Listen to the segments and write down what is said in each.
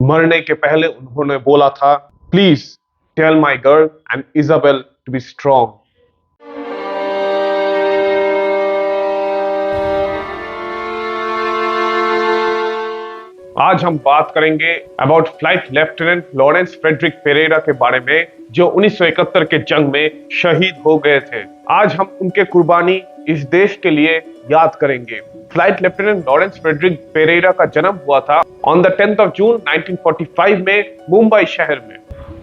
मरने के पहले उन्होंने बोला था, please tell my girl and Isabel to be strong. आज हम बात करेंगे about flight lieutenant Lawrence Frederick Pereira के बारे में, जो 1971 के जंग में शहीद हो गए थे। आज हम उनके कुर्बानी इस देश के लिए याद करेंगे। Flight lieutenant Lawrence Frederick Pereira का जन्म हुआ था on the 10th of June 1945 में मुंबई शहर में।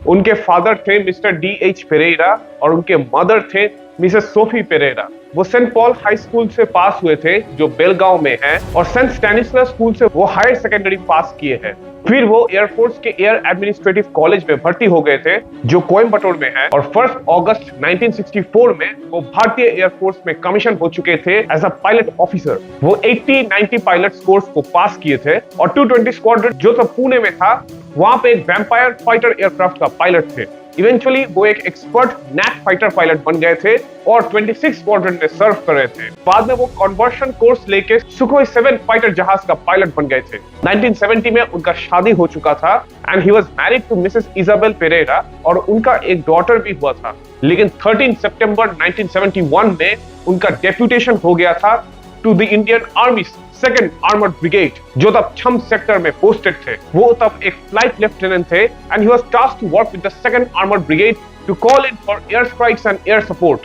उनके फादर थे मिस्टर D.H. पेरेरा और उनके मदर थे मिसेस सोफी पेरेरा। वो सेंट पॉल हाई स्कूल से पास हुए थे जो बेलगांव में है, और सेंट स्टैनिस्लास स्कूल से वो हायर सेकेंडरी पास किए हैं। फिर वो एयरफोर्स के एयर एडमिनिस्ट्रेटिव कॉलेज में भर्ती हो गए थे जो कोयम्बटूर में है, और 1 अगस्त 1964 में वो भारतीय एयरफोर्स में कमीशन हो चुके थे एज अ पायलट ऑफिसर। वो 80-90 पायलट कोर्स को पास किए थे, और 220 स्क्वाड्रन जो तब पुणे में था, वहां पे एक वैम्पायर फाइटर एयरक्राफ्ट का पायलट थे। इवेंचुअली वो एक एक्सपर्ट नैट फाइटर पायलट बन गए थे और 26 स्क्वाड्रन में सर्व कर रहे थे। बाद में वो कन्वर्शन कोर्स लेके सुखोई 7 फाइटर जहाज का पायलट बन गए थे। 1970 में उनका शादी हो चुका था and he was married to Mrs Isabel Pereira, और उनका एक डॉटर भी हुआ था। लेकिन 13 सितंबर 1971 में उनका डेप्यूटेशन हो गया था to the Indian army second armoured brigade, जो तब छम सेक्टर में पोस्टेड थे। वो तब एक फ्लाइट लेफ्टिनेंट थे and he was tasked to work with the second armoured brigade to call in for air strikes and air support.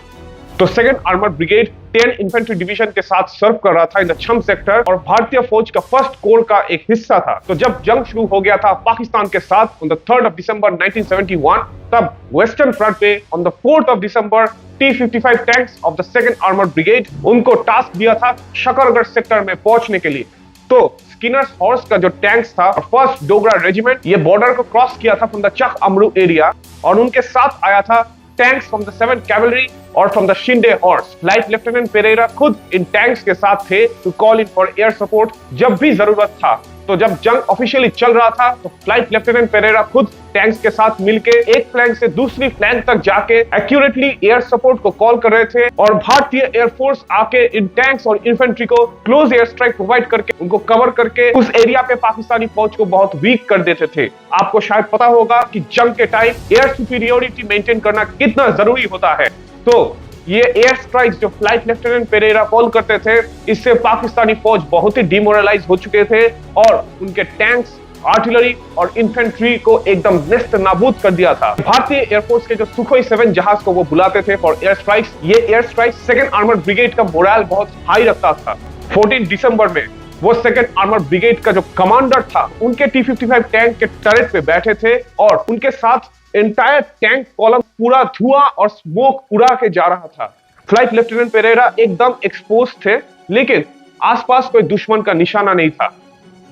तो second armoured brigade 10 infantry division के साथ सर्व कर रहा था इन द छम सेक्टर, और भारतीय फौज का फर्स्ट कोर का एक हिस्सा था। तो जब जंग शुरू हो गया था पाकिस्तान के साथ on the 3rd of December 1971, तब वेस्टर्न फ्रंट पे on the 4th of December T-55 tanks of the second armoured brigade उनको टास्क दिया था शकरगढ़ सेक्टर में पहुंचने के लिए। तो स्किनर्स हॉर्स का जो टैंक्स था, और फर्स्ट डोगरा रेजिमेंट ये बॉर्डर को क्रॉस किया था from the Chak Amru area, और उनके साथ आया था tanks from the 7th cavalry और from the Scinde Horse. Flight lieutenant Pereira खुद इन टैंक्स के साथ थे to call in for air support जब भी जरूरत था। तो जब जंग ऑफिशियली चल रहा था तो फ्लाइट लेफ्टिनेंट पेरेरा खुद टैंक्स के साथ मिलके एक फ्लैंक से दूसरी फ्लैंक तक जाके एक्यूरेटली एयर सपोर्ट को कॉल कर रहे थे, और भारतीय एयरफोर्स आके इन टैंक्स और इन्फेंट्री को क्लोज एयर स्ट्राइक प्रोवाइड करके उनको कवर करके उस एरिया पे पाकिस्तानी फौज को बहुत वीक कर देते थे। आपको शायद पता होगा कि जंग के टाइम एयर सुपीरियोरिटी मेंटेन करना कितना जरूरी होता है। तो ये एयर स्ट्राइक्स जो फ्लाइट लेफ्टिनेंट पेरेरा कॉल करते थे, इससे पाकिस्तानी फौज बहुत ही डिमोरलाइज हो चुके थे, और उनके टैंक्स, आर्टिलरी और इन्फेंट्री को एकदम नेस्त नाबूद कर दिया था। भारतीय एयरफोर्स के जो सुखोई 7 जहाज को वो बुलाते थे फॉर एयर स्ट्राइक्स। ये air strikes second armoured brigade का मोरल बहुत हाई रखता था। 14 दिसंबर में वो सेकंड आर्मर्ड ब्रिगेड का जो कमांडर था, उनके T-55 टैंक के टरेट पे बैठे थे, और उनके साथ एंटायर टैंक कॉलम पूरा धुआं और स्मोक उड़ा के जा रहा था। फ्लाइट लेफ्टिनेंट पेरेरा एकदम एक्सपोज थे, लेकिन आसपास कोई दुश्मन का निशाना नहीं था।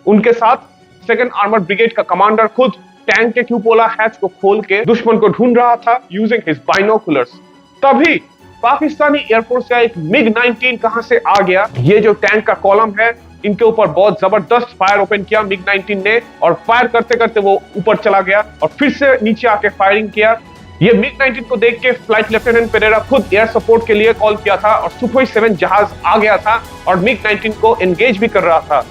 उनके साथ सेकंड आर्मर्ड ब्रिगेड का कमांडर खुद टैंक के क्यूपोला हैच को खोल के दुश्मन को ढूंढ रहा था यूजिंग हिज बाइनोकुलर्स। तभी पाकिस्तानी एयरफोर्स का एक MiG-19 कहां से आ गया। ये जो टैंक का कॉलम है, इनके ऊपर बहुत जबरदस्त फायर ओपन किया MiG-19 ने, और फायर करते करते वो ऊपर चला गया और फिर से नीचे आके फायरिंग किया। ये MiG-19 को देख के फ्लाइट लेफ्टिनेंट पेरेरा खुद एयर सपोर्ट के लिए कॉल किया था, और सुखोई 7 जहाज आ गया था और MiG-19 को एंगेज भी कर रहा था।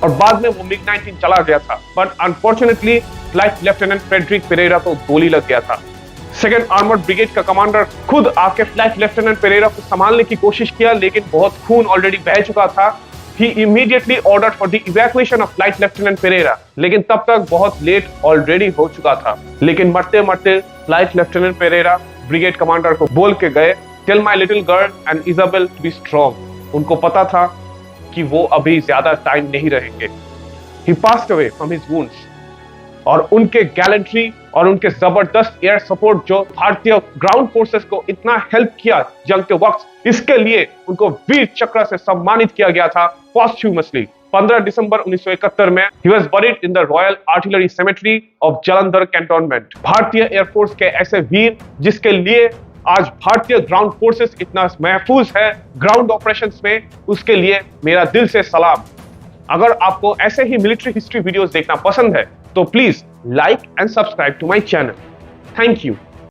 और बाद में वो MiG-19 चला गया था, but unfortunately flight lieutenant Frederick Pereira को गोली लग गया था। सेकंड आर्मर्ड ब्रिगेड का कमांडर खुद आके फ्लाइट लेफ्टिनेंट पेरेरा को संभालने की कोशिश किया, लेकिन बहुत खून ऑलरेडी बह चुका था। He immediately ordered for the evacuation of Flight Lieutenant Pereira, लेकिन तब तक बहुत लेट ऑलरेडी हो चुका था। लेकिन मरते मरते flight lieutenant Pereira brigade commander को बोल के गए, tell my little girl and Isabel to be strong. उनको पता था कि वो अभी ज्यादा टाइम नहीं रहेंगे। He passed away from his wounds, और उनके गैलेंट्री और उनके जबरदस्त एयर सपोर्ट जो भारतीय ग्राउंड फोर्सेस को इतना हेल्प किया जंग के वक्त, इसके लिए उनको वीर चक्र से सम्मानित किया गया था पोस्ट्यूमसली। 15 दिसंबर 1971 में he was buried in the Royal Artillery Cemetery of Jalandhar cantonment. भारतीय एयरफोर्स के ऐसे वीर जिसके लिए आज भारतीय ग्राउंड फोर्सेस इतना महफूज है ग्राउंड ऑपरेशंस में, उसके लिए मेरा दिल से सलाम। अगर आपको ऐसे ही मिलिट्री हिस्ट्री वीडियोस देखना पसंद है तो please like and subscribe to my channel. Thank you.